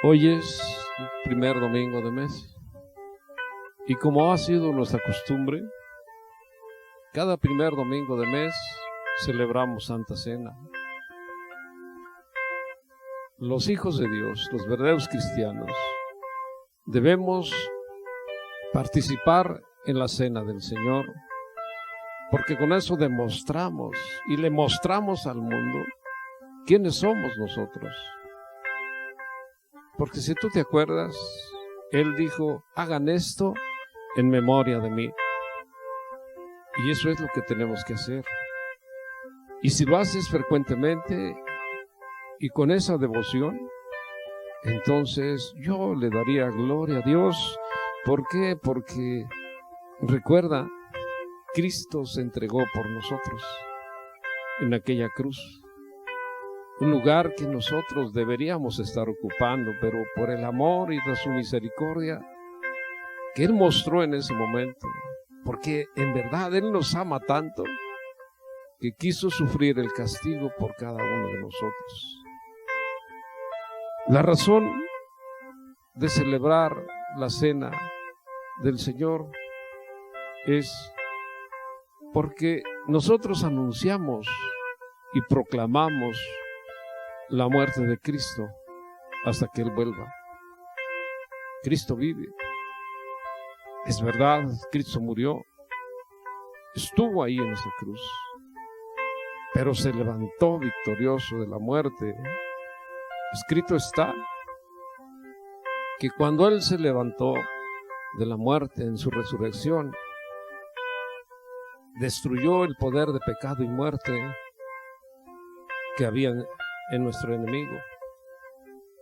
Hoy es el primer domingo de mes y como ha sido nuestra costumbre, cada primer domingo de mes celebramos Santa Cena. Los hijos de Dios, los verdaderos cristianos, debemos participar en la Cena del Señor, porque con eso demostramos y le mostramos al mundo quiénes somos nosotros. Porque si tú te acuerdas, Él dijo, hagan esto en memoria de mí. Y eso es lo que tenemos que hacer. Y si lo haces frecuentemente y con esa devoción, entonces yo le daría gloria a Dios. ¿Por qué? Porque recuerda, Cristo se entregó por nosotros en aquella cruz. Un lugar que nosotros deberíamos estar ocupando, pero por el amor y de su misericordia que Él mostró en ese momento, porque en verdad Él nos ama tanto que quiso sufrir el castigo por cada uno de nosotros. La razón de celebrar la cena del Señor es porque nosotros anunciamos y proclamamos la muerte de Cristo hasta que Él vuelva. Cristo vive. Es verdad, Cristo murió, estuvo ahí en esa cruz, pero se levantó victorioso de la muerte. Escrito está que cuando Él se levantó de la muerte en su resurrección, destruyó el poder de pecado y muerte que había en nuestro enemigo.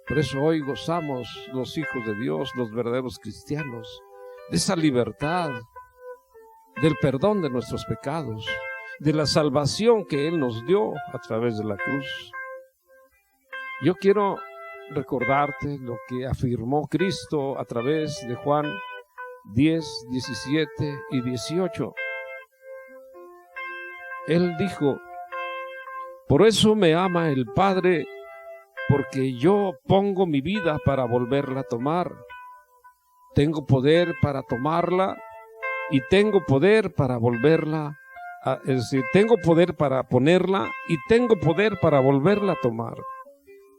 Por eso hoy gozamos los hijos de Dios, los verdaderos cristianos, de esa libertad, del perdón de nuestros pecados, de la salvación que Él nos dio a través de la cruz. Yo quiero recordarte lo que afirmó Cristo a través de Juan 10, 17 y 18. Él dijo, por eso me ama el Padre, porque yo pongo mi vida para volverla a tomar. Tengo poder para tomarla y tengo poder para volverla, es decir, tengo poder para ponerla y tengo poder para volverla a tomar.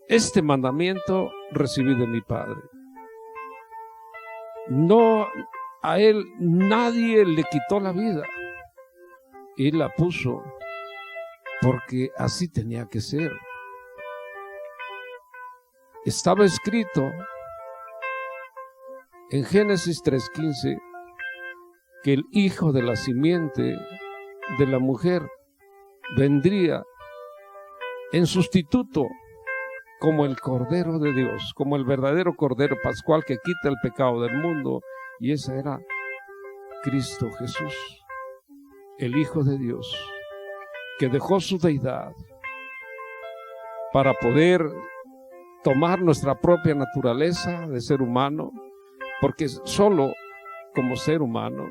Este mandamiento recibí de mi Padre. No, a Él nadie le quitó la vida. Él la puso porque así tenía que ser. Estaba escrito en Génesis 3:15 que el hijo de la simiente de la mujer vendría en sustituto como el Cordero de Dios, como el verdadero Cordero Pascual que quita el pecado del mundo, y ese era Cristo Jesús, el Hijo de Dios, que dejó su deidad para poder tomar nuestra propia naturaleza de ser humano, porque solo como ser humano,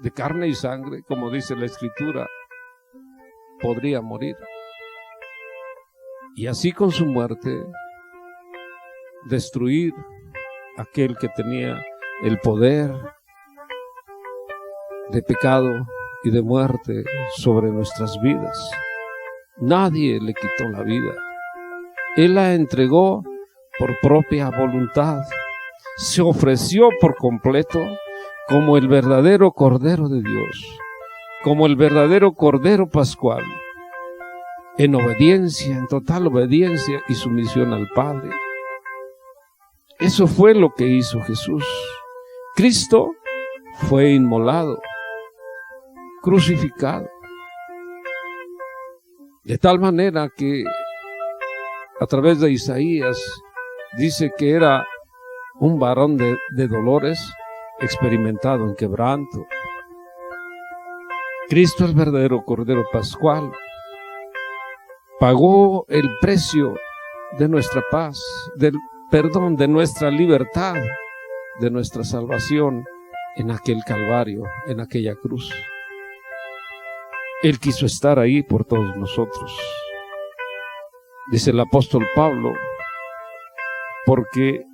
de carne y sangre, como dice la Escritura, podría morir. Y así con su muerte, destruir aquel que tenía el poder de pecado y de muerte sobre nuestras vidas. Nadie le quitó la vida. Él la entregó por propia voluntad. Se ofreció por completo como el verdadero Cordero de Dios, como el verdadero Cordero Pascual, en obediencia, en total obediencia y sumisión al Padre. Eso fue lo que hizo Jesús. Cristo fue inmolado, crucificado, de tal manera que a través de Isaías dice que era un varón de dolores, experimentado en quebranto. Cristo, el verdadero Cordero Pascual, pagó el precio de nuestra paz, del perdón, de nuestra libertad, de nuestra salvación en aquel Calvario, en aquella cruz. Él quiso estar ahí por todos nosotros. Dice el apóstol Pablo, porque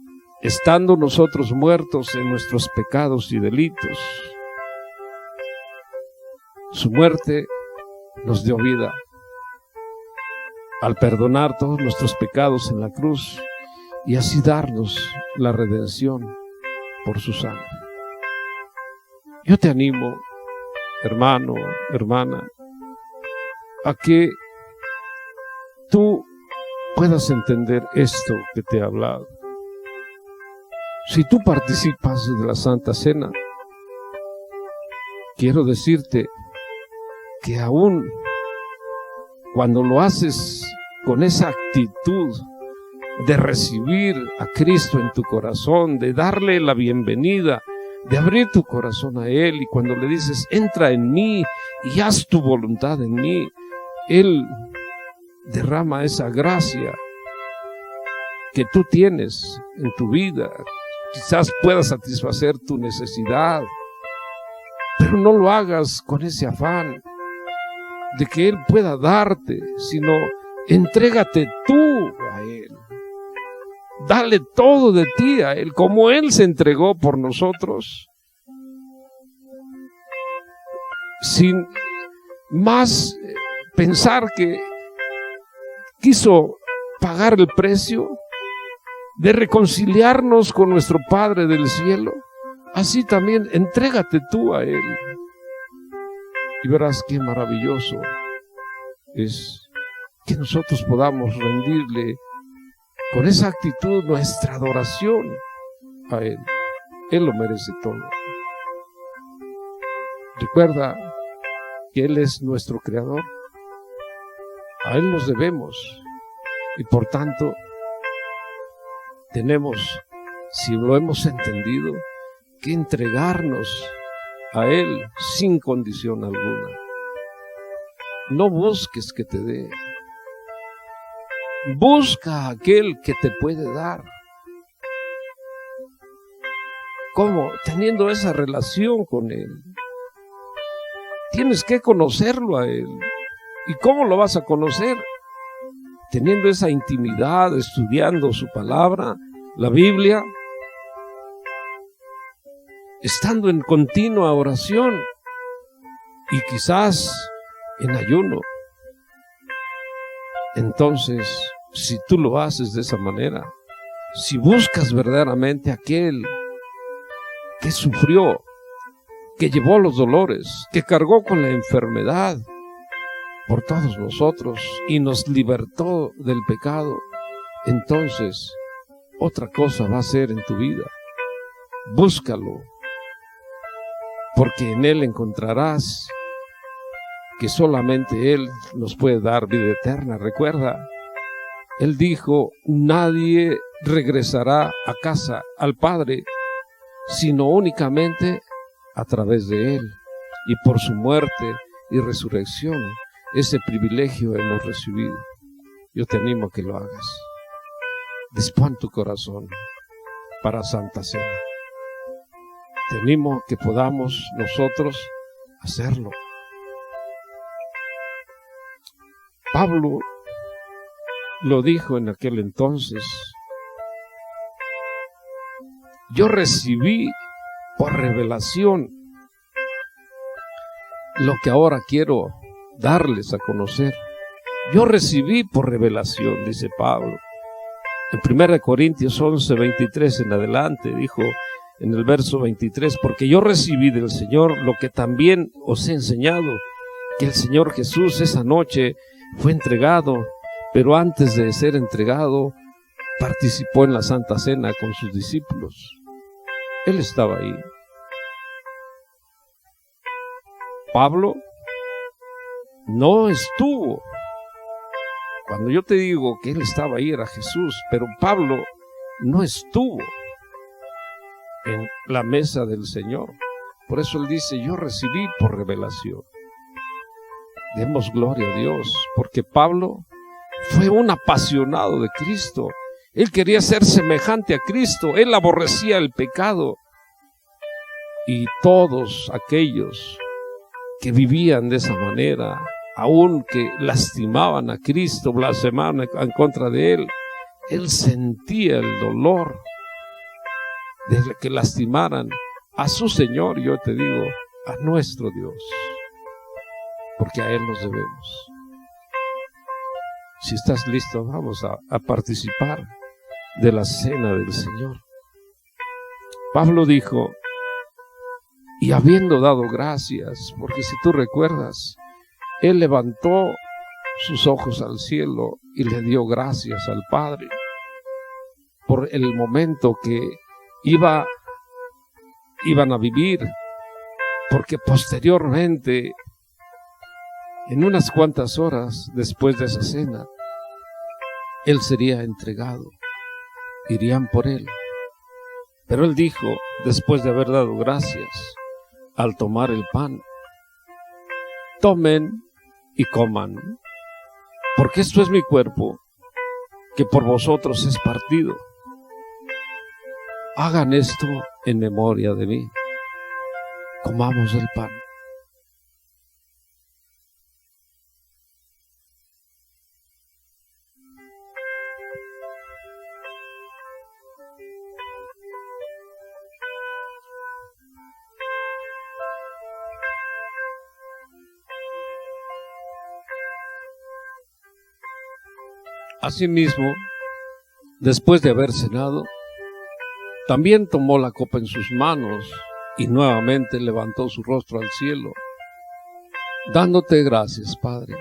estando nosotros muertos en nuestros pecados y delitos, su muerte nos dio vida al perdonar todos nuestros pecados en la cruz y así darnos la redención por su sangre. Yo te animo, hermano, hermana, a que tú puedas entender esto que te he hablado. Si tú participas de la Santa Cena, quiero decirte que aún cuando lo haces con esa actitud de recibir a Cristo en tu corazón, de darle la bienvenida, de abrir tu corazón a Él, y cuando le dices, entra en mí y haz tu voluntad en mí, Él derrama esa gracia que tú tienes en tu vida. Quizás pueda satisfacer tu necesidad, pero no lo hagas con ese afán de que Él pueda darte, sino entrégate tú a Él. Dale todo de ti a Él, como Él se entregó por nosotros, sin más pensar que quiso pagar el precio de reconciliarnos con nuestro Padre del cielo. Así también entrégate tú a Él y verás qué maravilloso es que nosotros podamos rendirle con esa actitud nuestra adoración a Él. Él lo merece todo. Recuerda que Él es nuestro Creador. A Él nos debemos y por tanto tenemos, si lo hemos entendido, que entregarnos a Él sin condición alguna. No busques que te dé. Busca a aquel que te puede dar. ¿Cómo? Teniendo esa relación con Él. Tienes que conocerlo a Él. ¿Y cómo lo vas a conocer? Teniendo esa intimidad, estudiando su palabra, la Biblia, estando en continua oración y quizás en ayuno. Entonces, si tú lo haces de esa manera, si buscas verdaderamente a aquel que sufrió, que llevó los dolores, que cargó con la enfermedad por todos nosotros y nos libertó del pecado, entonces otra cosa va a ser en tu vida. Búscalo, porque en Él encontrarás que solamente Él nos puede dar vida eterna. Recuerda, Él dijo, nadie regresará a casa, al Padre, sino únicamente a través de Él. Y por su muerte y resurrección, ese privilegio hemos recibido. Yo te animo a que lo hagas. Dispón tu corazón para Santa Cena. Te animo a que podamos nosotros hacerlo. Pablo lo dijo en aquel entonces. Yo recibí por revelación lo que ahora quiero darles a conocer. Yo recibí por revelación, dice Pablo. En 1 Corintios 11, 23 en adelante, dijo en el verso 23, porque yo recibí del Señor lo que también os he enseñado, que el Señor Jesús esa noche fue entregado, pero antes de ser entregado, participó en la Santa Cena con sus discípulos. Él estaba ahí. Pablo no estuvo. Cuando yo te digo que él estaba ahí, era Jesús, pero Pablo no estuvo en la mesa del Señor. Por eso él dice, yo recibí por revelación. Demos gloria a Dios, porque Pablo fue un apasionado de Cristo. Él quería ser semejante a Cristo. Él aborrecía el pecado. Y todos aquellos que vivían de esa manera, aun que lastimaban a Cristo, blasfemaban en contra de Él, Él sentía el dolor de que lastimaran a su Señor, yo te digo, a nuestro Dios, porque a Él nos debemos. Si estás listo, vamos a participar de la cena del Señor. Pablo dijo, y habiendo dado gracias, porque si tú recuerdas, él levantó sus ojos al cielo y le dio gracias al Padre por el momento que iban a vivir, porque posteriormente, en unas cuantas horas después de esa cena, él sería entregado, irían por él. Pero él dijo, después de haber dado gracias, al tomar el pan, tomen y coman, porque esto es mi cuerpo, que por vosotros es partido. Hagan esto en memoria de mí. Comamos el pan. Asimismo, después de haber cenado, también tomó la copa en sus manos y nuevamente levantó su rostro al cielo, dándote gracias, Padre.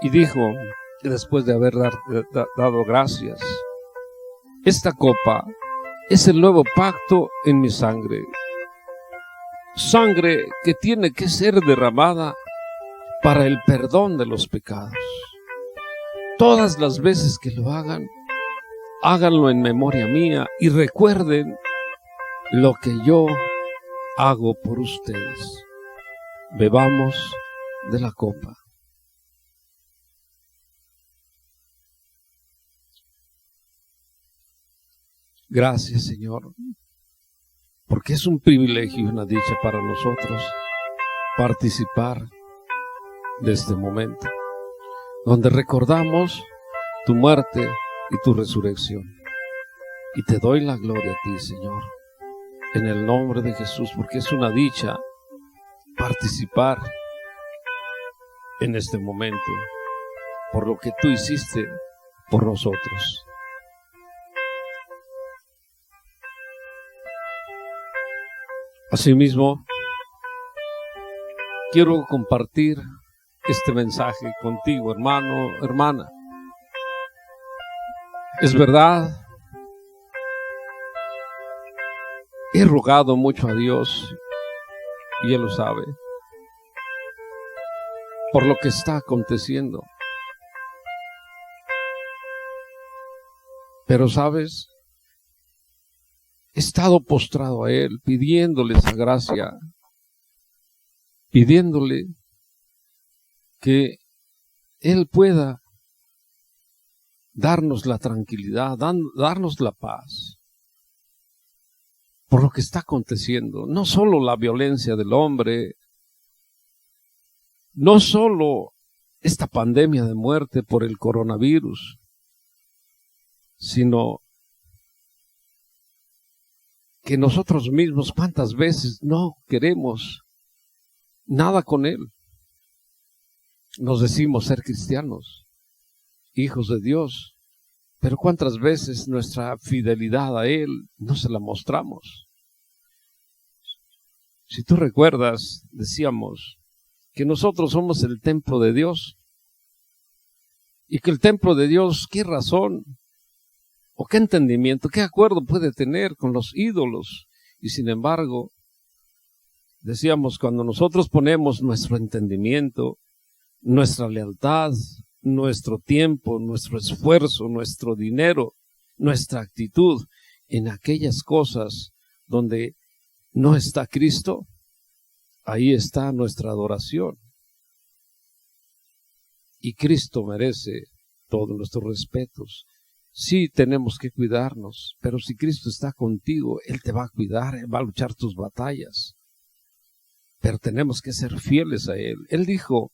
Y dijo, después de haber dado gracias, esta copa es el nuevo pacto en mi sangre, sangre que tiene que ser derramada para el perdón de los pecados. Todas las veces que lo hagan, háganlo en memoria mía y recuerden lo que yo hago por ustedes. Bebamos de la copa. Gracias, Señor, porque es un privilegio y una dicha para nosotros participar de este momento, donde recordamos tu muerte y tu resurrección. Y te doy la gloria a ti, Señor, en el nombre de Jesús, porque es una dicha participar en este momento por lo que tú hiciste por nosotros. Asimismo, quiero compartir este mensaje contigo, hermano, hermana. Es verdad, he rogado mucho a Dios, y Él lo sabe, por lo que está aconteciendo. Pero, ¿sabes? He estado postrado a Él, pidiéndole esa gracia, pidiéndole que Él pueda darnos la tranquilidad, darnos la paz por lo que está aconteciendo. No solo la violencia del hombre, no solo esta pandemia de muerte por el coronavirus, sino que nosotros mismos cuántas veces no queremos nada con Él. Nos decimos ser cristianos, hijos de Dios, pero cuántas veces nuestra fidelidad a Él no se la mostramos. Si tú recuerdas, decíamos que nosotros somos el templo de Dios, y que el templo de Dios, ¿qué razón o qué entendimiento, qué acuerdo puede tener con los ídolos? Y sin embargo, decíamos, cuando nosotros ponemos nuestro entendimiento, nuestra lealtad, nuestro tiempo, nuestro esfuerzo, nuestro dinero, nuestra actitud en aquellas cosas donde no está Cristo, ahí está nuestra adoración. Y Cristo merece todos nuestros respetos. Sí, tenemos que cuidarnos, pero si Cristo está contigo, Él te va a cuidar, Él va a luchar tus batallas. Pero tenemos que ser fieles a Él. Él dijo,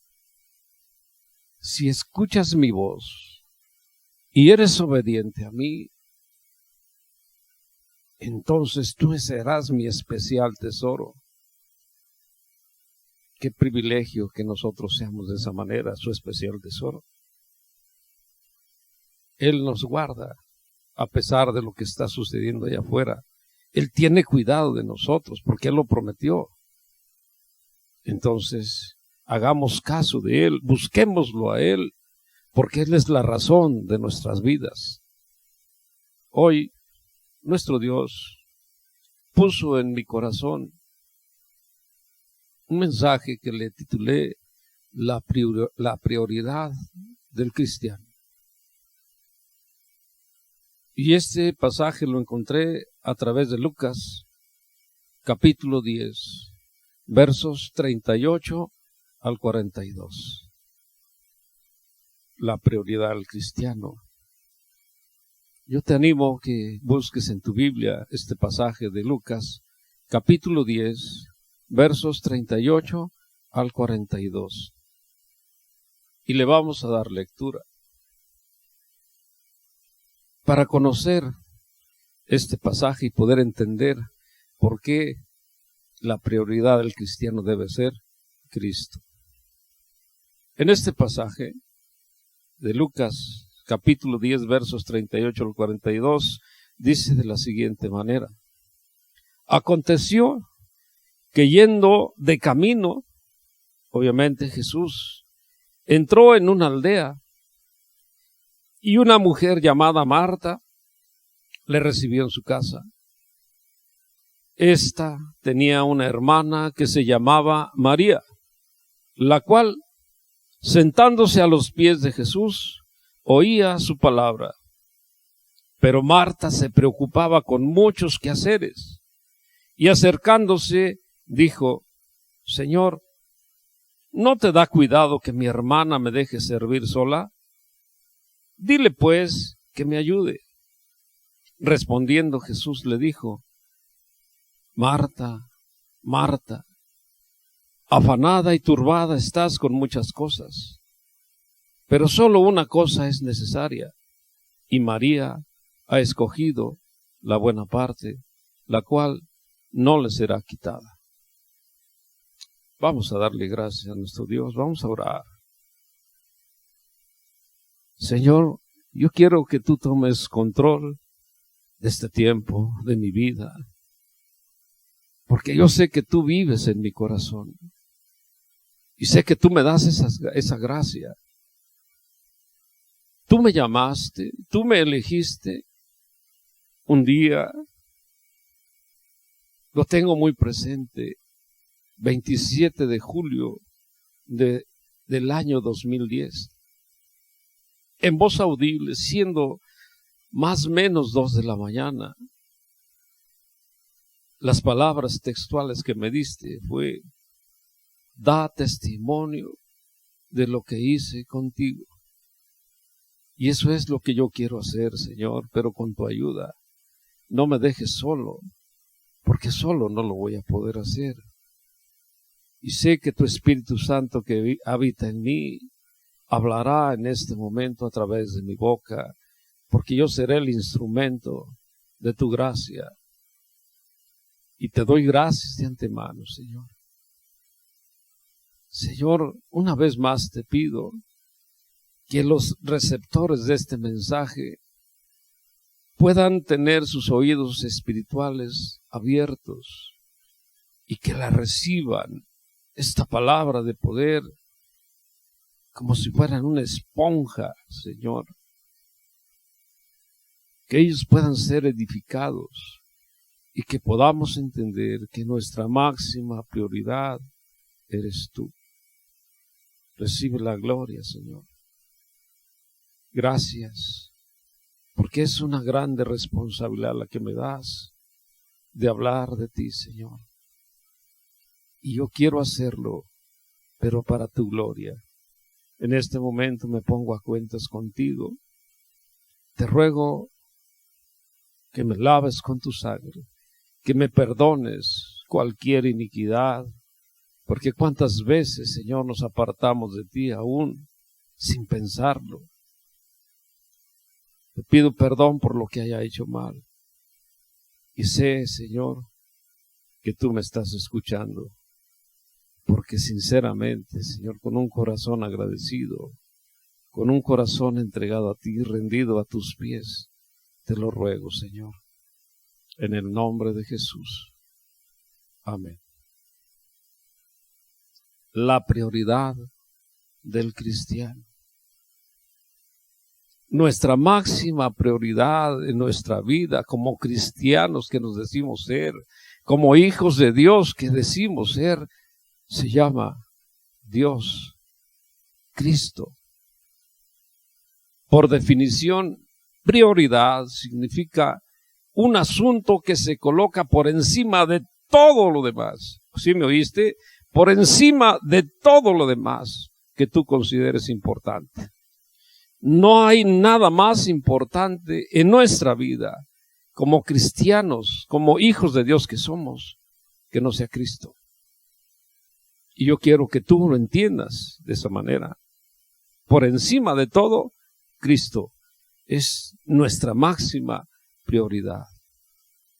si escuchas mi voz y eres obediente a mí, entonces tú serás mi especial tesoro. Qué privilegio que nosotros seamos de esa manera, su especial tesoro. Él nos guarda a pesar de lo que está sucediendo allá afuera. Él tiene cuidado de nosotros porque Él lo prometió. Entonces, hagamos caso de Él, busquémoslo a Él, porque Él es la razón de nuestras vidas. Hoy, nuestro Dios puso en mi corazón un mensaje que le titulé La prioridad del cristiano. Y este pasaje lo encontré a través de Lucas, capítulo 10, versos 38 al 42. La prioridad del cristiano. Yo te animo que busques en tu Biblia este pasaje de Lucas, capítulo 10, versos 38 al 42. Y le vamos a dar lectura. Para conocer este pasaje y poder entender por qué la prioridad del cristiano debe ser Cristo. En este pasaje de Lucas, capítulo 10, versos 38 al 42, dice de la siguiente manera: aconteció que yendo de camino, obviamente Jesús entró en una aldea y una mujer llamada Marta le recibió en su casa. Esta tenía una hermana que se llamaba María, la cual, sentándose a los pies de Jesús, oía su palabra. Pero Marta se preocupaba con muchos quehaceres, y acercándose dijo: Señor, ¿no te da cuidado que mi hermana me deje servir sola? Dile pues que me ayude. Respondiendo Jesús le dijo: Marta, Marta, afanada y turbada estás con muchas cosas, pero solo una cosa es necesaria, y María ha escogido la buena parte, la cual no le será quitada. Vamos a darle gracias a nuestro Dios, vamos a orar. Señor, yo quiero que tú tomes control de este tiempo, de mi vida, porque yo sé que tú vives en mi corazón y sé que tú me das esa gracia. Tú me llamaste, tú me elegiste un día, lo tengo muy presente, 27 de julio del año 2010. En voz audible, siendo más o menos 2 de la mañana, las palabras textuales que me diste fue: da testimonio de lo que hice contigo. Y eso es lo que yo quiero hacer, Señor, pero con tu ayuda. No me dejes solo, porque solo no lo voy a poder hacer. Y sé que tu Espíritu Santo que habita en mí hablará en este momento a través de mi boca, porque yo seré el instrumento de tu gracia. Y te doy gracias de antemano, Señor. Señor, una vez más te pido que los receptores de este mensaje puedan tener sus oídos espirituales abiertos y que la reciban, esta palabra de poder, como si fueran una esponja, Señor. Que ellos puedan ser edificados y que podamos entender que nuestra máxima prioridad eres tú. Recibe la gloria, Señor. Gracias, porque es una grande responsabilidad la que me das de hablar de ti, Señor. Y yo quiero hacerlo, pero para tu gloria. En este momento me pongo a cuentas contigo. Te ruego que me laves con tu sangre, que me perdones cualquier iniquidad, porque cuántas veces, Señor, nos apartamos de ti aún sin pensarlo. Te pido perdón por lo que haya hecho mal. Y sé, Señor, que tú me estás escuchando, porque sinceramente, Señor, con un corazón agradecido, con un corazón entregado a ti, rendido a tus pies, te lo ruego, Señor, en el nombre de Jesús. Amén. La prioridad del cristiano. Nuestra máxima prioridad en nuestra vida como cristianos que nos decimos ser, como hijos de Dios que decimos ser, se llama Dios, Cristo. Por definición, prioridad significa un asunto que se coloca por encima de todo lo demás. ¿Sí me oíste? Por encima de todo lo demás que tú consideres importante. No hay nada más importante en nuestra vida como cristianos, como hijos de Dios que somos, que no sea Cristo. Y yo quiero que tú lo entiendas de esa manera. Por encima de todo, Cristo es nuestra máxima prioridad.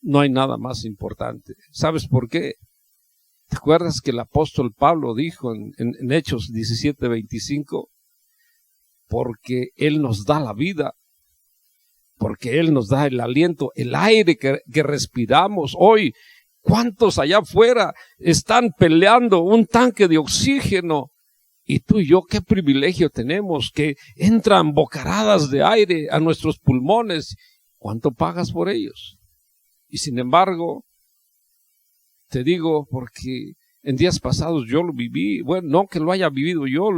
No hay nada más importante. ¿Sabes por qué? ¿Te acuerdas que el apóstol Pablo dijo en Hechos 17:25? Porque Él nos da la vida, porque Él nos da el aliento, el aire que respiramos hoy. ¿Cuántos allá afuera están peleando un tanque de oxígeno? Y tú y yo, qué privilegio tenemos, que entran bocaradas de aire a nuestros pulmones. ¿Cuánto pagas por ellos? Y sin embargo, te digo, porque en días pasados yo lo viví, bueno, no que lo haya vivido yo,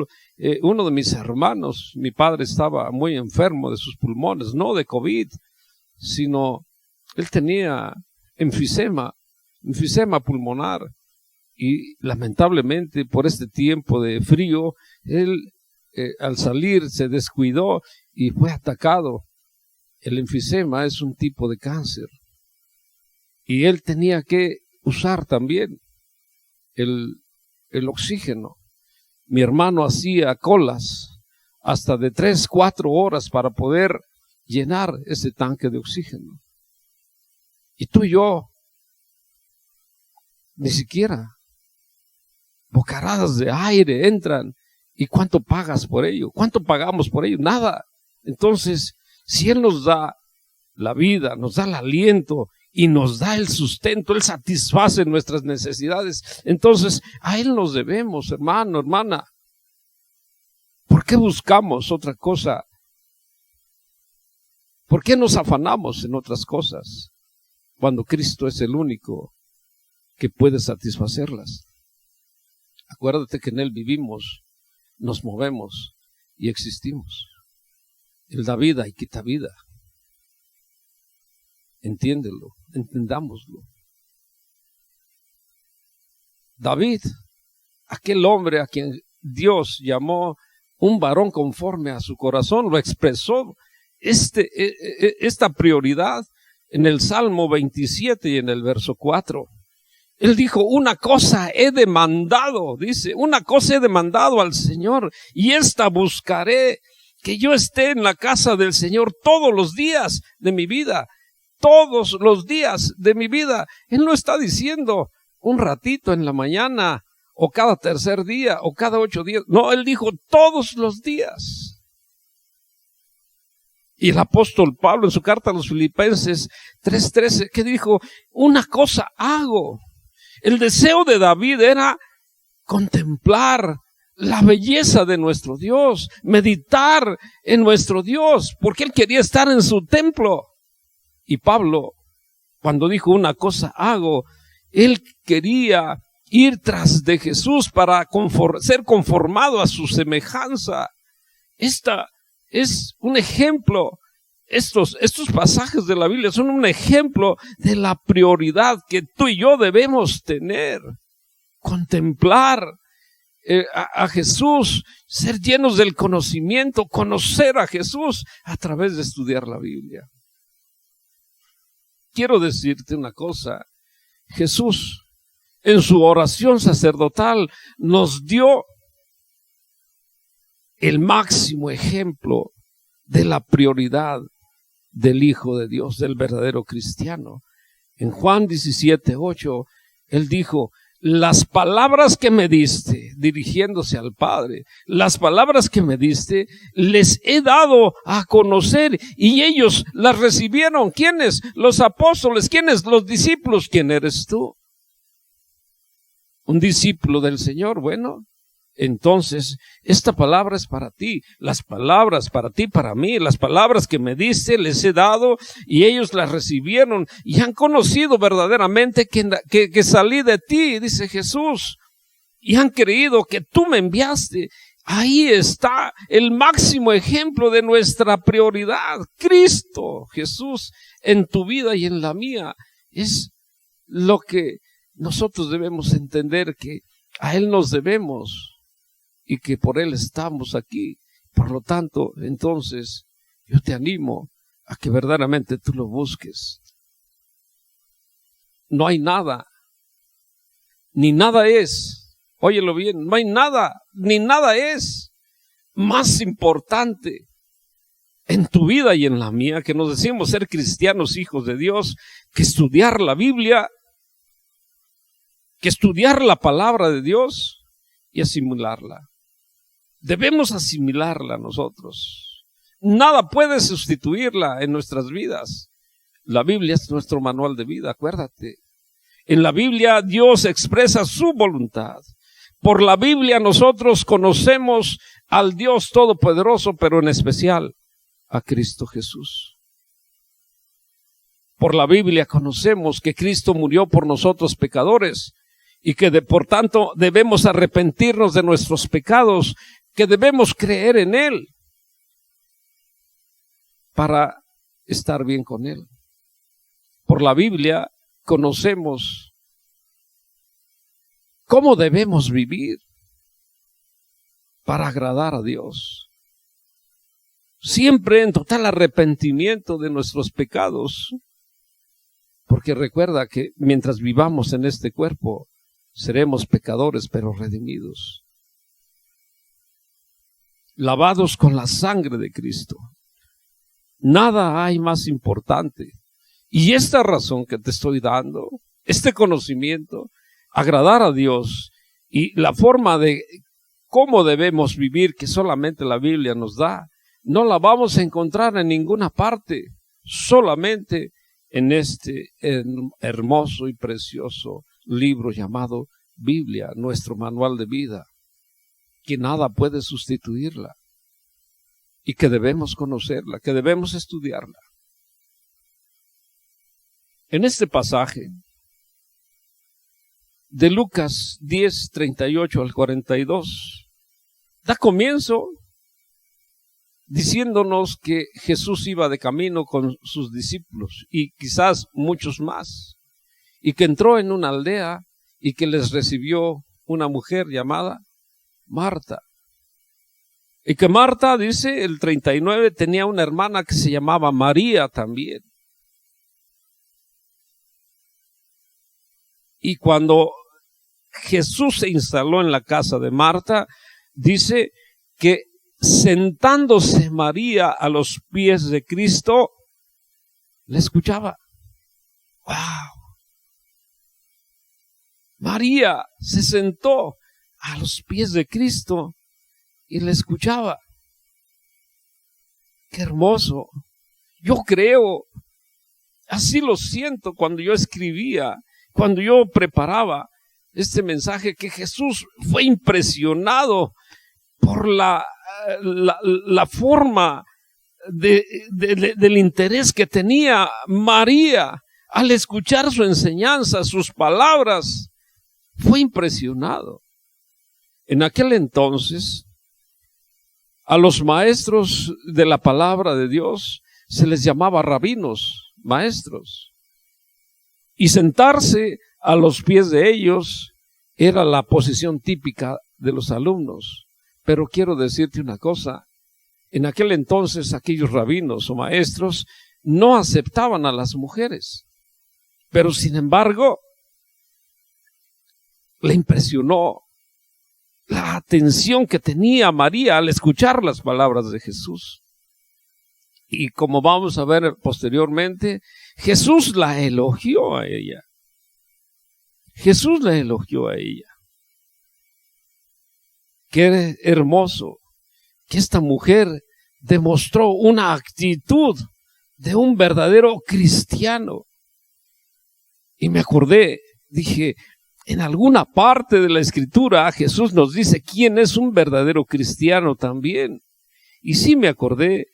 uno de mis hermanos, mi padre estaba muy enfermo de sus pulmones, no de COVID, sino él tenía enfisema pulmonar, y lamentablemente por este tiempo de frío, él al salir se descuidó y fue atacado. El enfisema es un tipo de cáncer, y él tenía que usar también el oxígeno. Mi hermano hacía colas hasta de 3-4 horas para poder llenar ese tanque de oxígeno. Y tú y yo, ni siquiera bocaradas de aire entran. ¿Y cuánto pagas por ello? ¿Cuánto pagamos por ello? Nada. Entonces, si Él nos da la vida, nos da el aliento y nos da el sustento, Él satisface nuestras necesidades, entonces a Él nos debemos, hermano, hermana. ¿Por qué buscamos otra cosa? ¿Por qué nos afanamos en otras cosas cuando Cristo es el único que puede satisfacerlas? Acuérdate que en Él vivimos, nos movemos y existimos. Él da vida y quita vida. Entiéndelo, entendámoslo. David, aquel hombre a quien Dios llamó un varón conforme a su corazón, lo expresó esta prioridad en el Salmo 27 y en el verso 4. Él dijo, una cosa he demandado, dice, una cosa he demandado al Señor, y esta buscaré, que yo esté en la casa del Señor todos los días de mi vida. Todos los días de mi vida. Él no está diciendo un ratito en la mañana, o cada tercer día, o cada 8 días. No, Él dijo todos los días. Y el apóstol Pablo en su carta a los Filipenses 3:13, que dijo, una cosa hago. El deseo de David era contemplar la belleza de nuestro Dios, meditar en nuestro Dios, porque él quería estar en su templo. Y Pablo, cuando dijo una cosa hago, él quería ir tras de Jesús para ser conformado a su semejanza. Esta es un ejemplo. Estos pasajes de la Biblia son un ejemplo de la prioridad que tú y yo debemos tener. Contemplar a Jesús, ser llenos del conocimiento, conocer a Jesús a través de estudiar la Biblia. Quiero decirte una cosa, Jesús en su oración sacerdotal nos dio el máximo ejemplo de la prioridad del Hijo de Dios, del verdadero cristiano. En Juan 17:8, Él dijo, las palabras que me diste, dirigiéndose al Padre, las palabras que me diste, les he dado a conocer y ellos las recibieron. ¿Quiénes? Los apóstoles. ¿Quiénes? Los discípulos. ¿Quién eres tú? Un discípulo del Señor. Bueno, entonces, esta palabra es para ti, las palabras para ti, para mí, las palabras que me diste, les he dado y ellos las recibieron y han conocido verdaderamente que salí de ti, dice Jesús, y han creído que tú me enviaste. Ahí está el máximo ejemplo de nuestra prioridad, Cristo Jesús, en tu vida y en la mía. Es lo que nosotros debemos entender, que a Él nos debemos y que por Él estamos aquí. Por lo tanto, entonces, yo te animo a que verdaderamente tú lo busques. No hay nada, ni nada es, óyelo bien, no hay nada, ni nada es más importante en tu vida y en la mía, que nos decimos ser cristianos, hijos de Dios, que estudiar la Biblia, que estudiar la palabra de Dios y asimilarla. Debemos asimilarla nosotros. Nada puede sustituirla en nuestras vidas. La Biblia es nuestro manual de vida, acuérdate. En la Biblia Dios expresa su voluntad. Por la Biblia nosotros conocemos al Dios Todopoderoso, pero en especial a Cristo Jesús. Por la Biblia conocemos que Cristo murió por nosotros pecadores y que por tanto debemos arrepentirnos de nuestros pecados, que debemos creer en Él para estar bien con Él. Por la Biblia conocemos cómo debemos vivir para agradar a Dios. Siempre en total arrepentimiento de nuestros pecados, porque recuerda que mientras vivamos en este cuerpo, seremos pecadores pero redimidos, lavados con la sangre de Cristo. Nada hay más importante. Y esta razón que te estoy dando, este conocimiento, agradar a Dios y la forma de cómo debemos vivir que solamente la Biblia nos da, no la vamos a encontrar en ninguna parte, solamente en este hermoso y precioso libro llamado Biblia, nuestro manual de vida, que nada puede sustituirla y que debemos conocerla, que debemos estudiarla. En este pasaje de Lucas 10, 38 al 42, da comienzo diciéndonos que Jesús iba de camino con sus discípulos y quizás muchos más, y que entró en una aldea y que les recibió una mujer llamada Marta. Y que Marta, dice el 39, tenía una hermana que se llamaba María también. Y cuando Jesús se instaló en la casa de Marta, dice que sentándose María a los pies de Cristo, le escuchaba. ¡Wow! María se sentó a los pies de Cristo y le escuchaba. ¡Qué hermoso! Yo creo, así lo siento cuando yo escribía, cuando yo preparaba este mensaje, que Jesús fue impresionado por la forma del interés que tenía María al escuchar su enseñanza, sus palabras. Fue impresionado. En aquel entonces, a los maestros de la palabra de Dios se les llamaba rabinos, maestros. Y sentarse a los pies de ellos era la posición típica de los alumnos. Pero quiero decirte una cosa, en aquel entonces aquellos rabinos o maestros no aceptaban a las mujeres, pero sin embargo le impresionó la atención que tenía María al escuchar las palabras de Jesús. Y como vamos a ver posteriormente, Jesús la elogió a ella. Jesús la elogió a ella. Qué hermoso que esta mujer demostró una actitud de un verdadero cristiano. Y me acordé, dije, en alguna parte de la Escritura Jesús nos dice quién es un verdadero cristiano también. Y sí me acordé,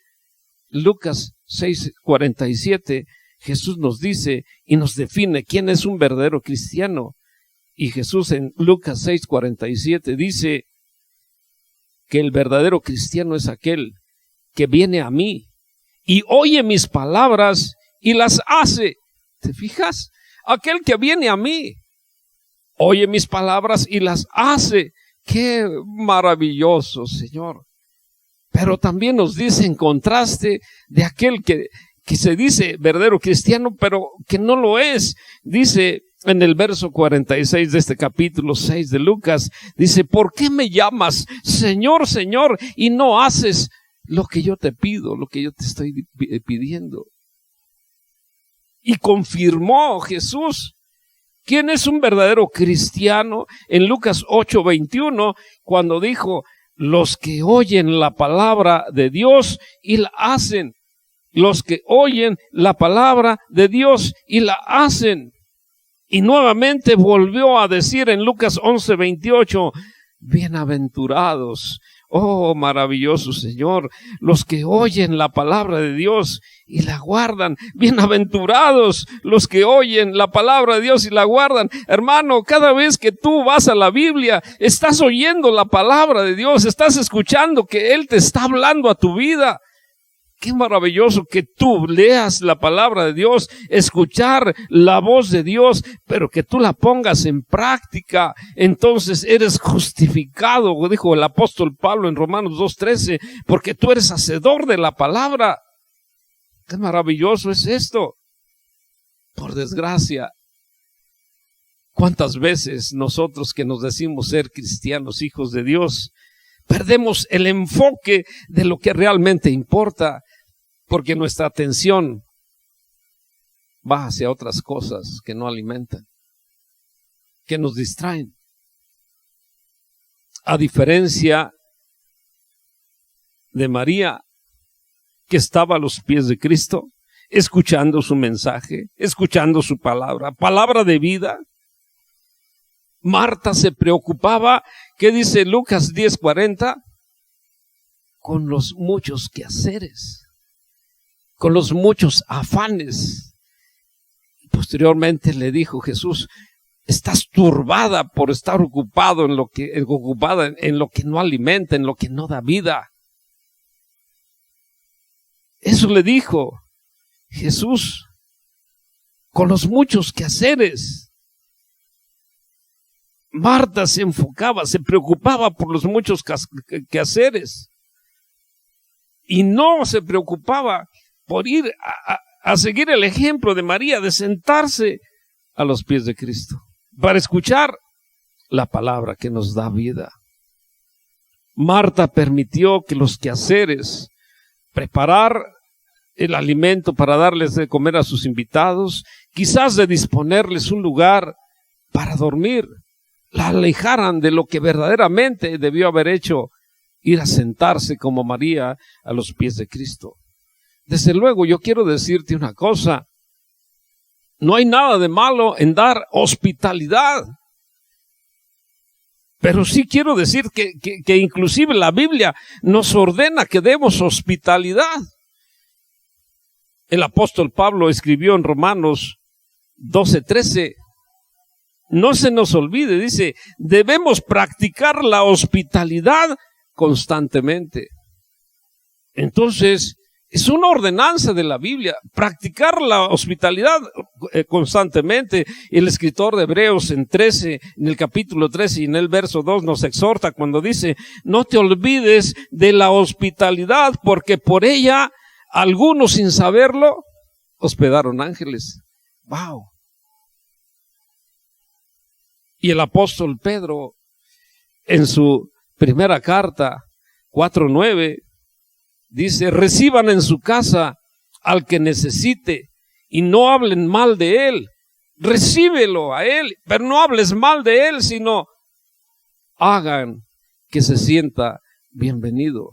Lucas 6:47, Jesús nos dice y nos define quién es un verdadero cristiano. Y Jesús en Lucas 6:47 dice que el verdadero cristiano es aquel que viene a mí y oye mis palabras y las hace. ¿Te fijas? Aquel que viene a mí, oye mis palabras y las hace. ¡Qué maravilloso, Señor! Pero también nos dice en contraste de aquel que se dice verdadero cristiano, pero que no lo es. Dice en el verso 46 de este capítulo 6 de Lucas, dice, ¿por qué me llamas Señor, Señor, y no haces lo que yo te pido, lo que yo te estoy pidiendo? Y confirmó Jesús quién es un verdadero cristiano en Lucas 8:21, cuando dijo, los que oyen la palabra de Dios y la hacen. Los que oyen la palabra de Dios y la hacen. Y nuevamente volvió a decir en Lucas 11:28, bienaventurados, oh maravilloso Señor, los que oyen la palabra de Dios y la guardan. Bienaventurados los que oyen la palabra de Dios y la guardan. Hermano, cada vez que tú vas a la Biblia, estás oyendo la palabra de Dios, estás escuchando que Él te está hablando a tu vida. Qué maravilloso que tú leas la palabra de Dios, escuchar la voz de Dios, pero que tú la pongas en práctica. Entonces eres justificado, dijo el apóstol Pablo en Romanos 2:13, porque tú eres hacedor de la palabra. Qué maravilloso es esto. Por desgracia, ¿cuántas veces nosotros que nos decimos ser cristianos, hijos de Dios, perdemos el enfoque de lo que realmente importa? Porque nuestra atención va hacia otras cosas que no alimentan, que nos distraen. A diferencia de María, que estaba a los pies de Cristo, escuchando su mensaje, escuchando su palabra, palabra de vida. Marta se preocupaba, ¿qué dice Lucas 10:40? Con los muchos quehaceres, con los muchos afanes. Posteriormente le dijo Jesús, estás turbada por estar ocupada en lo que no alimenta, en lo que no da vida. Eso le dijo Jesús, con los muchos quehaceres. Marta se enfocaba, se preocupaba por los muchos quehaceres y no se preocupaba por ir a seguir el ejemplo de María, de sentarse a los pies de Cristo para escuchar la palabra que nos da vida. Marta permitió que los quehaceres, preparar el alimento para darles de comer a sus invitados, quizás de disponerles un lugar para dormir, la alejaran de lo que verdaderamente debió haber hecho, ir a sentarse como María a los pies de Cristo. Desde luego, yo quiero decirte una cosa, no hay nada de malo en dar hospitalidad, pero sí quiero decir que inclusive la Biblia nos ordena que demos hospitalidad. El apóstol Pablo escribió en Romanos 12:13, no se nos olvide, dice, debemos practicar la hospitalidad constantemente. Entonces, es una ordenanza de la Biblia, practicar la hospitalidad constantemente. El escritor de Hebreos en el capítulo 13 y en el verso 2 nos exhorta cuando dice, no te olvides de la hospitalidad, porque por ella algunos sin saberlo hospedaron ángeles. ¡Wow! Y el apóstol Pedro en su primera carta 4:9 dice, reciban en su casa al que necesite y no hablen mal de él. Recíbelo a él, pero no hables mal de él, sino hagan que se sienta bienvenido.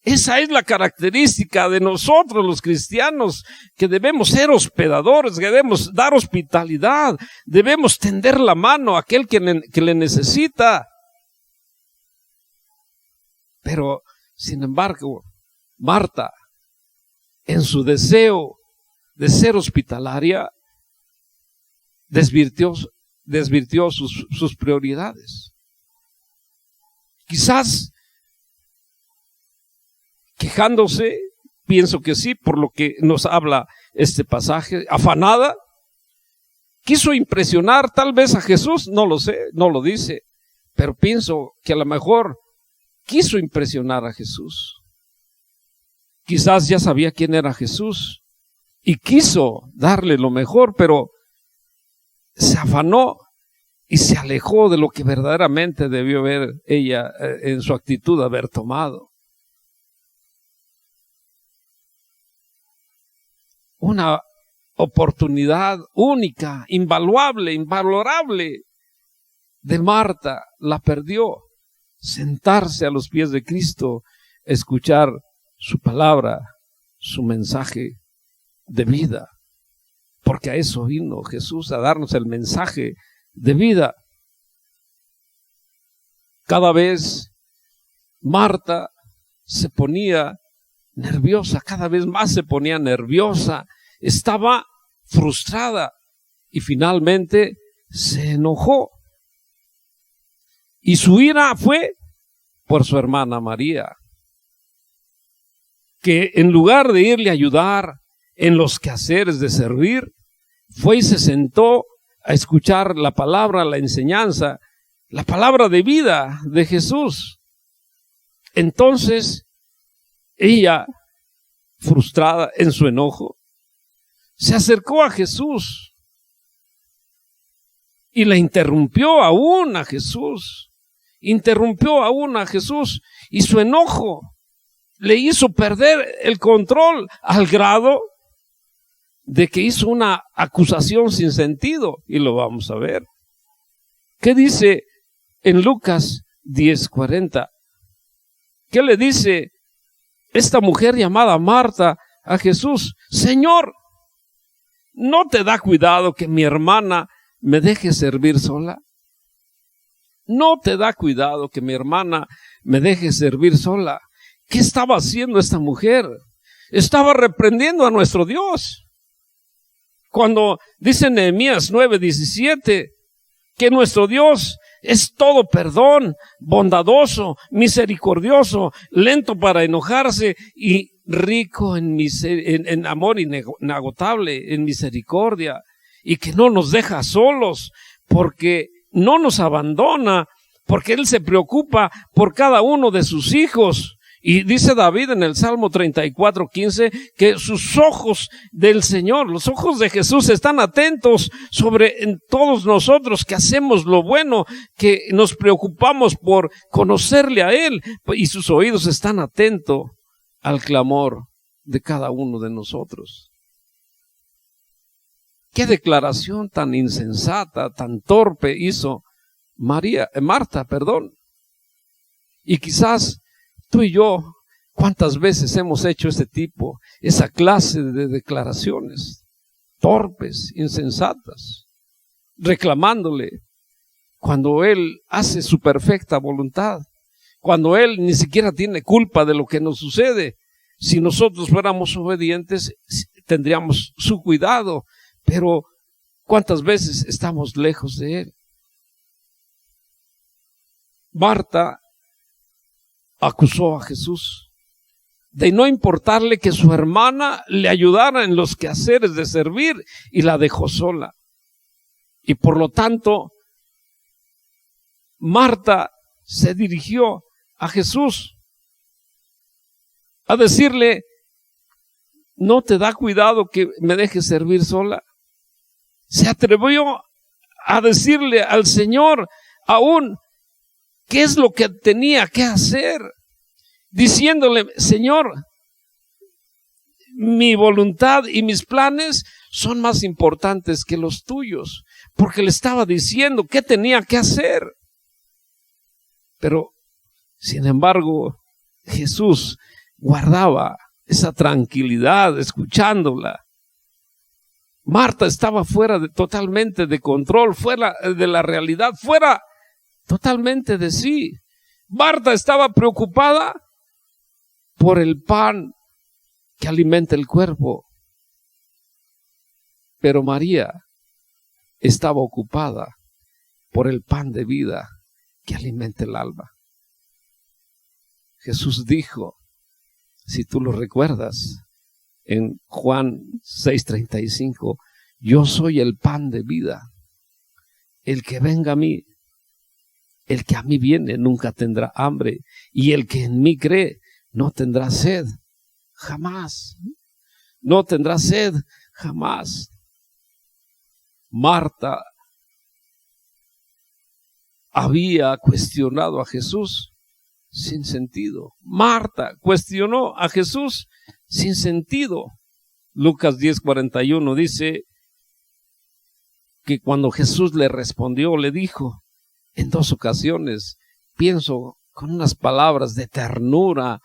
Esa es la característica de nosotros los cristianos, que debemos ser hospedadores, que debemos dar hospitalidad, debemos tender la mano a aquel que le necesita. Pero, sin embargo, Marta, en su deseo de ser hospitalaria, desvirtió sus prioridades. Quizás quejándose, pienso que sí, por lo que nos habla este pasaje, afanada, quiso impresionar tal vez a Jesús, no lo sé, no lo dice, pero pienso que a lo mejor quiso impresionar a Jesús. Quizás ya sabía quién era Jesús y quiso darle lo mejor, pero se afanó y se alejó de lo que verdaderamente debió haber ella en su actitud haber tomado. Una oportunidad única, invaluable, invalorable de Marta la perdió. Sentarse a los pies de Cristo, escuchar su palabra, su mensaje de vida. Porque a eso vino Jesús, a darnos el mensaje de vida. Cada vez Marta se ponía nerviosa, cada vez más se ponía nerviosa, estaba frustrada y finalmente se enojó. Y su ira fue por su hermana María, que en lugar de irle a ayudar en los quehaceres de servir, fue y se sentó a escuchar la palabra, la enseñanza, la palabra de vida de Jesús. Entonces, ella, frustrada en su enojo, se acercó a Jesús y le interrumpió aún a Jesús. Y su enojo le hizo perder el control al grado de que hizo una acusación sin sentido, y lo vamos a ver. ¿Qué dice en Lucas 10:40? ¿Qué le dice esta mujer llamada Marta a Jesús? Señor, ¿no te da cuidado que mi hermana me deje servir sola? ¿No te da cuidado que mi hermana me deje servir sola? ¿Qué estaba haciendo esta mujer? Estaba reprendiendo a nuestro Dios. Cuando dice Nehemías 9:17 que nuestro Dios es todo perdón, bondadoso, misericordioso, lento para enojarse y rico en amor inagotable, en misericordia, y que no nos deja solos, porque no nos abandona, porque Él se preocupa por cada uno de sus hijos. Y dice David en el Salmo 34:15 que sus ojos del Señor, los ojos de Jesús están atentos sobre todos nosotros que hacemos lo bueno, que nos preocupamos por conocerle a Él, y sus oídos están atentos al clamor de cada uno de nosotros. Qué declaración tan insensata, tan torpe hizo Marta. Y quizás tú y yo, ¿cuántas veces hemos hecho esa clase de declaraciones torpes, insensatas, reclamándole cuando Él hace su perfecta voluntad, cuando Él ni siquiera tiene culpa de lo que nos sucede? Si nosotros fuéramos obedientes, tendríamos su cuidado, pero ¿cuántas veces estamos lejos de Él? Marta acusó a Jesús de no importarle que su hermana le ayudara en los quehaceres de servir, y la dejó sola. Y por lo tanto, Marta se dirigió a Jesús a decirle: ¿no te da cuidado que me dejes servir sola? Se atrevió a decirle al Señor aún qué es lo que tenía que hacer. diciéndole, Señor, mi voluntad y mis planes son más importantes que los tuyos, porque le estaba diciendo qué tenía que hacer. Pero, sin embargo, Jesús guardaba esa tranquilidad escuchándola. Marta estaba totalmente de control, fuera de la realidad, fuera totalmente de sí. Marta estaba preocupada por el pan que alimenta el cuerpo, pero María estaba ocupada por el pan de vida que alimenta el alma. Jesús dijo, si tú lo recuerdas, en Juan 6:35, yo soy el pan de vida. El que venga a mí, el que a mí viene, nunca tendrá hambre, y el que en mí cree, no tendrá sed, jamás. No tendrá sed, jamás. Marta había cuestionado a Jesús sin sentido. Marta cuestionó a Jesús sin sentido. Lucas 10:41 dice que cuando Jesús le respondió, le dijo en 2 ocasiones, pienso con unas palabras de ternura,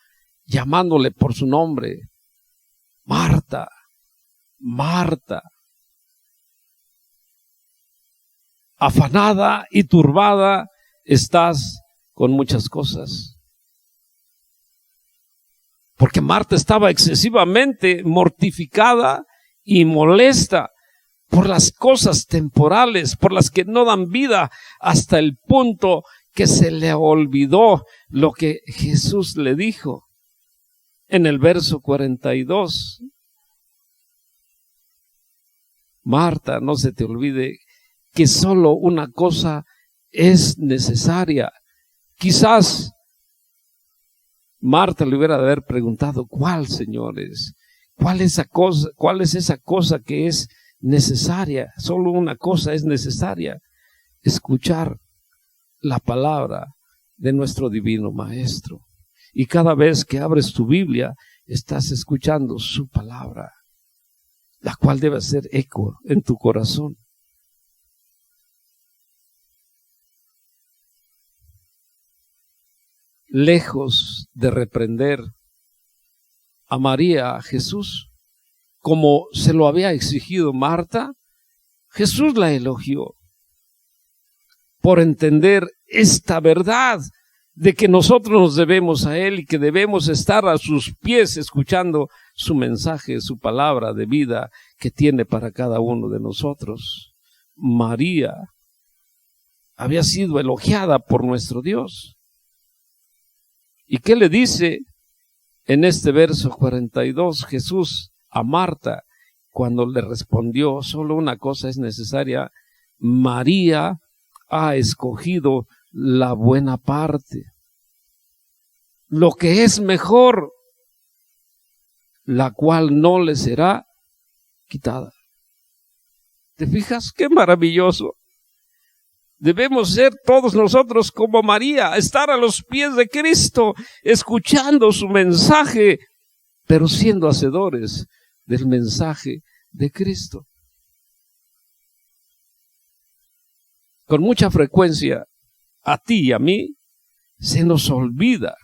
llamándole por su nombre, Marta, Marta, afanada y turbada estás con muchas cosas. Porque Marta estaba excesivamente mortificada y molesta por las cosas temporales, por las que no dan vida, hasta el punto que se le olvidó lo que Jesús le dijo en el verso 42. Marta, no se te olvide que solo una cosa es necesaria. Quizás Marta le hubiera de haber preguntado, ¿cuál, señores? ¿Cuál es esa cosa que es necesaria? Solo una cosa es necesaria: escuchar la palabra de nuestro divino Maestro. Y cada vez que abres tu Biblia, estás escuchando su palabra, la cual debe hacer eco en tu corazón. Lejos de reprender a María, a Jesús, como se lo había exigido Marta, Jesús la elogió por entender esta verdad de que nosotros nos debemos a Él y que debemos estar a sus pies escuchando su mensaje, su palabra de vida que tiene para cada uno de nosotros. María había sido elogiada por nuestro Dios. ¿Y qué le dice en este verso 42 Jesús a Marta cuando le respondió, solo una cosa es necesaria? María ha escogido la buena parte, lo que es mejor, la cual no le será quitada. ¿Te fijas? ¡Qué maravilloso! Debemos ser todos nosotros como María, estar a los pies de Cristo, escuchando su mensaje, pero siendo hacedores del mensaje de Cristo. Con mucha frecuencia, a ti y a mí, se nos olvida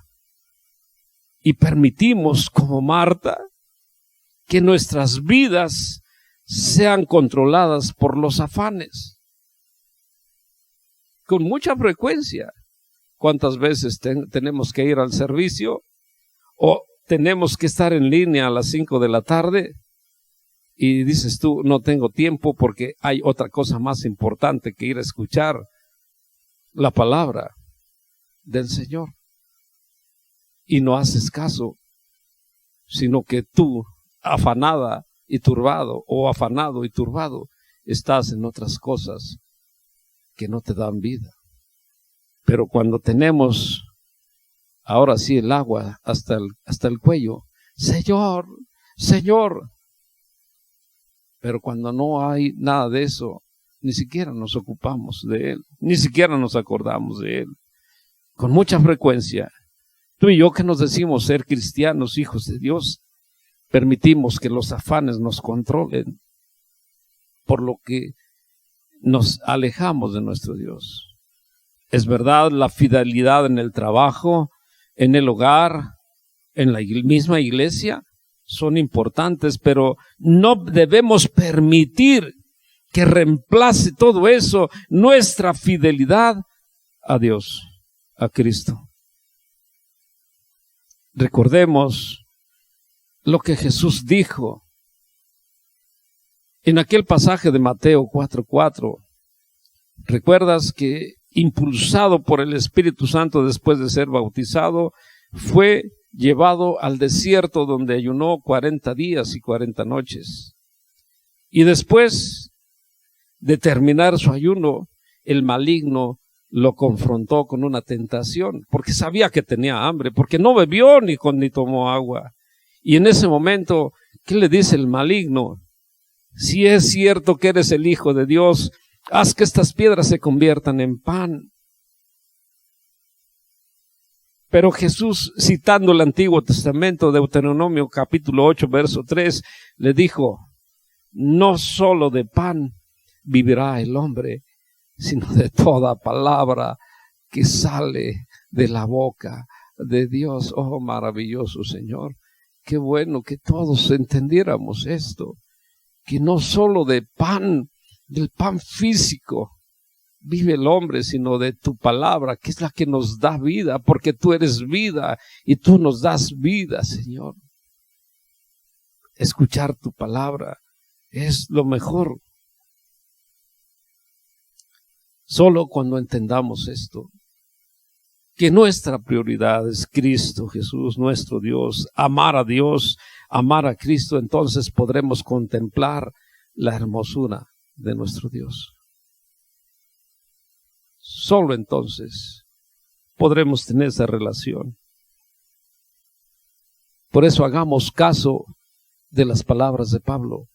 y permitimos, como Marta, que nuestras vidas sean controladas por los afanes. Con mucha frecuencia, ¿cuántas veces tenemos que ir al servicio o tenemos que estar en línea a las 5 de la tarde? Y dices tú, no tengo tiempo porque hay otra cosa más importante que ir a escuchar la palabra del Señor. Y no haces caso, sino que tú, afanada y turbado, o afanado y turbado, estás en otras cosas que no te dan vida. Pero cuando tenemos, ahora sí, el agua hasta el cuello, Señor, Señor. Pero cuando no hay nada de eso, ni siquiera nos ocupamos de Él, ni siquiera nos acordamos de Él. Con mucha frecuencia, Tú y yo, que nos decimos ser cristianos, hijos de Dios, permitimos que los afanes nos controlen, por lo que nos alejamos de nuestro Dios. Es verdad, la fidelidad en el trabajo, en el hogar, en la misma iglesia, son importantes, pero no debemos permitir que reemplace todo eso nuestra fidelidad a Dios, a Cristo. Recordemos lo que Jesús dijo en aquel pasaje de Mateo 4:4. ¿Recuerdas que impulsado por el Espíritu Santo después de ser bautizado, fue llevado al desierto donde ayunó 40 días y 40 noches? Y después de terminar su ayuno, el maligno lo confrontó con una tentación, porque sabía que tenía hambre, porque no bebió ni tomó agua. Y en ese momento, ¿qué le dice el maligno? Si es cierto que eres el Hijo de Dios, haz que estas piedras se conviertan en pan. Pero Jesús, citando el Antiguo Testamento, Deuteronomio capítulo 8, verso 3, le dijo: no solo de pan vivirá el hombre, sino de toda palabra que sale de la boca de Dios. Oh, maravilloso Señor. Qué bueno que todos entendiéramos esto, que no solo de pan, del pan físico vive el hombre, sino de tu palabra, que es la que nos da vida, porque tú eres vida y tú nos das vida, Señor. Escuchar tu palabra es lo mejor. Solo cuando entendamos esto, que nuestra prioridad es Cristo Jesús, nuestro Dios, amar a Cristo, entonces podremos contemplar la hermosura de nuestro Dios. Solo entonces podremos tener esa relación. Por eso hagamos caso de las palabras de Pablo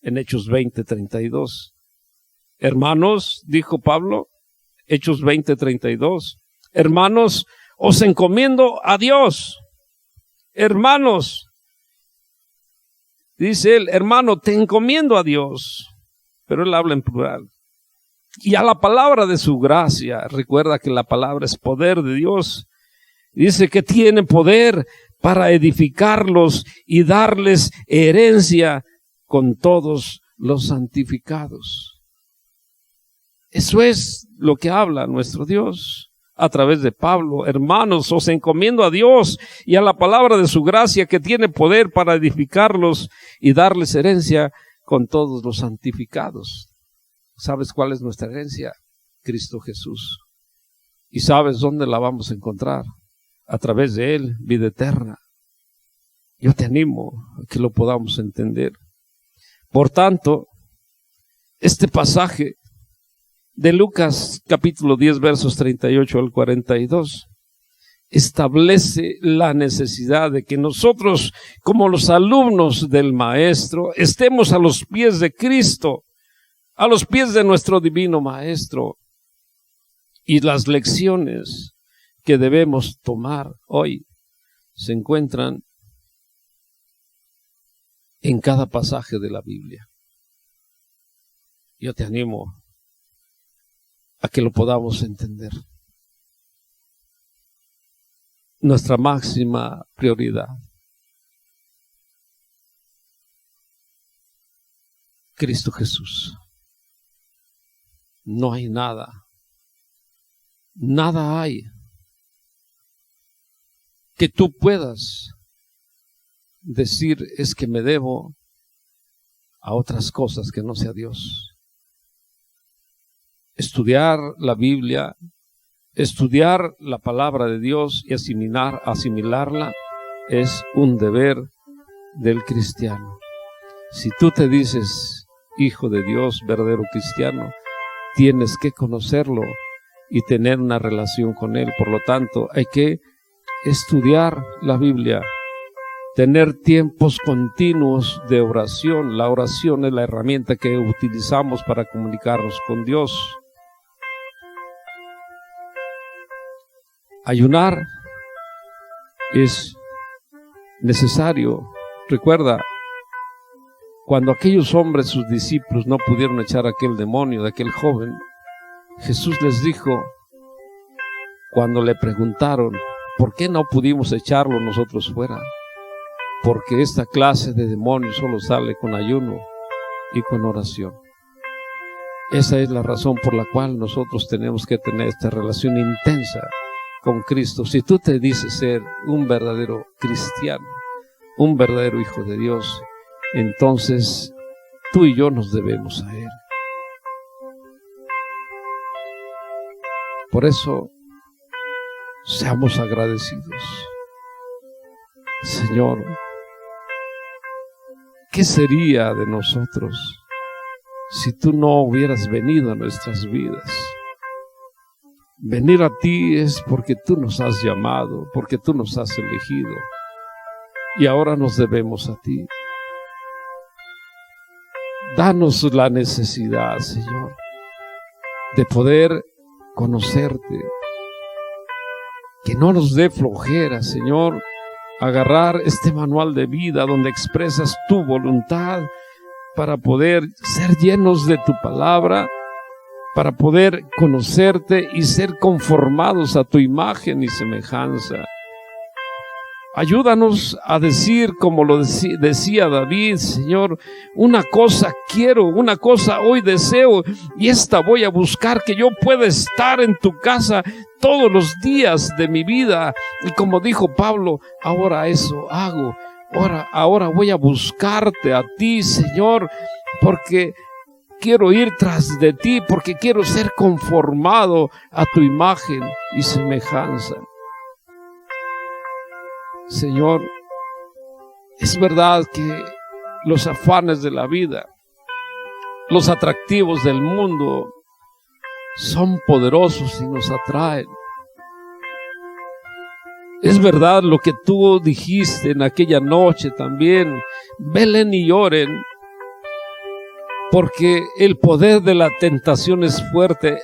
en Hechos 20:32. Hermanos, dijo Pablo, Hechos 20:32, hermanos, os encomiendo a Dios. Hermanos, dice él, hermano, te encomiendo a Dios. Pero él habla en plural. Y a la palabra de su gracia, recuerda que la palabra es poder de Dios. Dice que tiene poder para edificarlos y darles herencia con todos los santificados. Eso es lo que habla nuestro Dios a través de Pablo. Hermanos, os encomiendo a Dios y a la palabra de su gracia, que tiene poder para edificarlos y darles herencia con todos los santificados. ¿Sabes cuál es nuestra herencia? Cristo Jesús. ¿Y sabes dónde la vamos a encontrar? A través de Él, vida eterna. Yo te animo a que lo podamos entender. Por tanto, este pasaje de Lucas capítulo 10 versos 38 al 42 establece la necesidad de que nosotros, como los alumnos del Maestro, estemos a los pies de Cristo, a los pies de nuestro divino Maestro. Y las lecciones que debemos tomar hoy se encuentran en cada pasaje de la Biblia. Yo te animo a que lo podamos entender. Nuestra máxima prioridad, Cristo Jesús. No hay nada hay que tú puedas decir es que me debo a otras cosas que no sea Dios. Estudiar la Biblia, estudiar la palabra de Dios y asimilarla es un deber del cristiano. Si tú te dices hijo de Dios, verdadero cristiano, tienes que conocerlo y tener una relación con Él. Por lo tanto, hay que estudiar la Biblia, tener tiempos continuos de oración. La oración es la herramienta que utilizamos para comunicarnos con Dios. Ayunar es necesario. Recuerda, cuando aquellos hombres, sus discípulos, no pudieron echar a aquel demonio de aquel joven, Jesús les dijo, cuando le preguntaron, ¿por qué no pudimos echarlo nosotros fuera? Porque esta clase de demonios solo sale con ayuno y con oración. Esa es la razón por la cual nosotros tenemos que tener esta relación intensa con Cristo. Si tú te dices ser un verdadero cristiano, un verdadero hijo de Dios, entonces tú y yo nos debemos a Él. Por eso, seamos agradecidos. Señor, ¿qué sería de nosotros si tú no hubieras venido a nuestras vidas? Venir a ti es porque tú nos has llamado, porque tú nos has elegido, y ahora nos debemos a ti. Danos la necesidad, Señor, de poder conocerte, que no nos dé flojera, Señor, agarrar este manual de vida donde expresas tu voluntad para poder ser llenos de tu palabra, para poder conocerte y ser conformados a tu imagen y semejanza. Ayúdanos a decir como lo decía David, Señor, una cosa quiero, una cosa hoy deseo, y esta voy a buscar, que yo pueda estar en tu casa todos los días de mi vida. Y como dijo Pablo, ahora eso hago, ahora voy a buscarte a ti, Señor, porque quiero ir tras de ti, porque quiero ser conformado a tu imagen y semejanza. Señor, es verdad que los afanes de la vida, los atractivos del mundo son poderosos y nos atraen. Es verdad lo que tú dijiste en aquella noche también, velen y oren, porque el poder de la tentación es fuerte,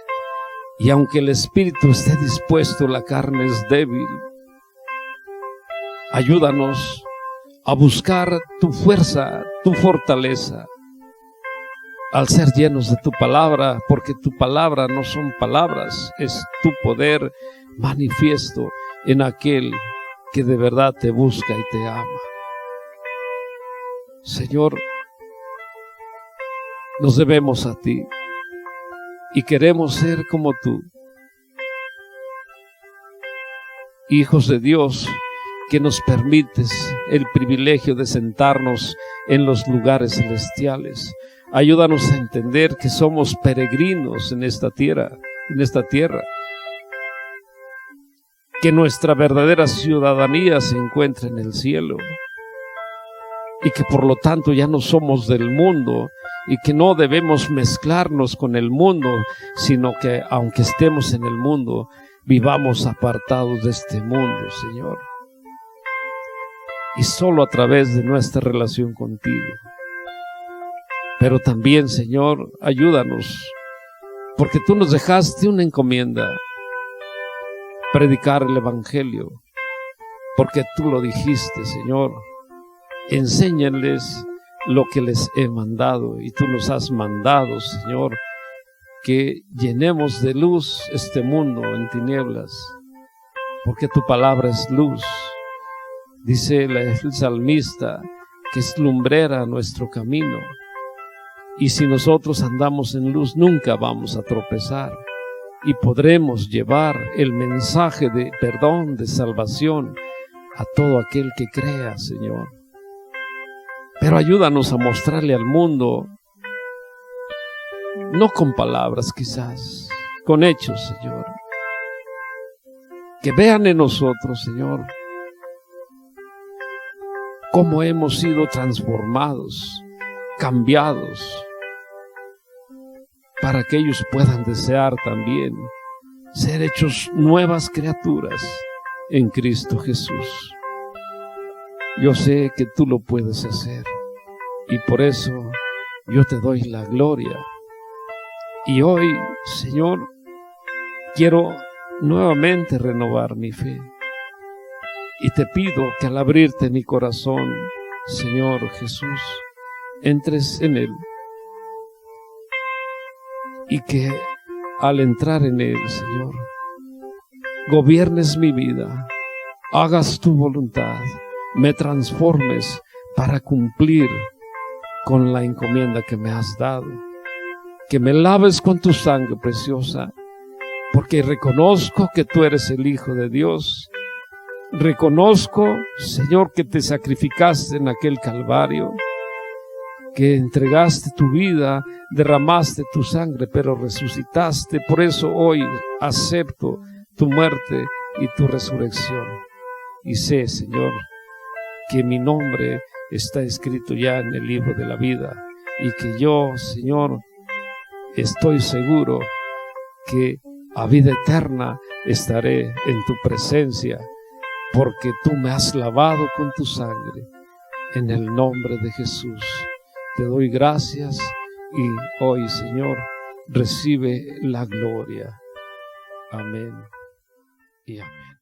y aunque el espíritu esté dispuesto, la carne es débil. Ayúdanos a buscar tu fuerza, tu fortaleza, al ser llenos de tu palabra, porque tu palabra no son palabras, es tu poder manifiesto en aquel que de verdad te busca y te ama. Señor, nos debemos a ti y queremos ser como tú, hijos de Dios, que nos permites el privilegio de sentarnos en los lugares celestiales. Ayúdanos a entender que somos peregrinos en esta tierra, que nuestra verdadera ciudadanía se encuentra en el cielo, y que por lo tanto ya no somos del mundo, y que no debemos mezclarnos con el mundo, sino que aunque estemos en el mundo, vivamos apartados de este mundo, Señor. Y solo a través de nuestra relación contigo. Pero también, Señor, ayúdanos, porque tú nos dejaste una encomienda, predicar el Evangelio, porque tú lo dijiste, Señor. Enséñales lo que les he mandado, y tú nos has mandado, Señor, que llenemos de luz este mundo en tinieblas, porque tu palabra es luz. Dice el salmista que es lumbrera nuestro camino, y si nosotros andamos en luz nunca vamos a tropezar, y podremos llevar el mensaje de perdón, de salvación a todo aquel que crea, Señor. Pero ayúdanos a mostrarle al mundo, no con palabras quizás, con hechos, Señor, que vean en nosotros, Señor, cómo hemos sido transformados, cambiados, para que ellos puedan desear también ser hechos nuevas criaturas en Cristo Jesús. Yo sé que tú lo puedes hacer, y por eso yo te doy la gloria. Y hoy, Señor, quiero nuevamente renovar mi fe. Y te pido que al abrirte mi corazón, Señor Jesús, entres en él. Y que al entrar en él, Señor, gobiernes mi vida, hagas tu voluntad, me transformes para cumplir con la encomienda que me has dado, que me laves con tu sangre preciosa, porque reconozco que tú eres el Hijo de Dios. Reconozco, Señor, que te sacrificaste en aquel Calvario, que entregaste tu vida, derramaste tu sangre, pero resucitaste. Por eso hoy acepto tu muerte y tu resurrección. Y sé, Señor, que mi nombre está escrito ya en el libro de la vida, y que yo, Señor, estoy seguro que a vida eterna estaré en tu presencia, porque tú me has lavado con tu sangre. En el nombre de Jesús te doy gracias, y hoy, Señor, recibe la gloria. Amén y amén.